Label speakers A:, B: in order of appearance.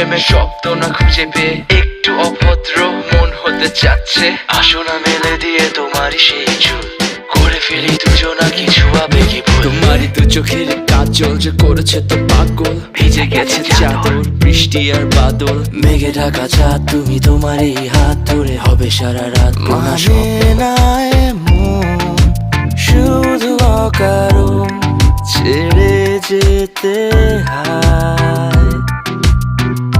A: প্রেমের শব্দ না খুঁজে পেয়ে একটু অভদ্র মন হতে চাচ্ছে। আসো না মেলে দিয়ে তোমারই সেই চুল, করে ফেলি দুজনা কিছু আবেগী ভুল। তোমারই দু চোখের কাজল যে করেছে তো পাগল, ভিজে গেছে চাদর বৃষ্টি আর বাদল। মেঘে ঢাকা চাঁদ তুমি তোমার এই হাত ধরে হবে সারা রাত। মানে না এমন শুধু অকারণ ছেড়ে যেতে হয়।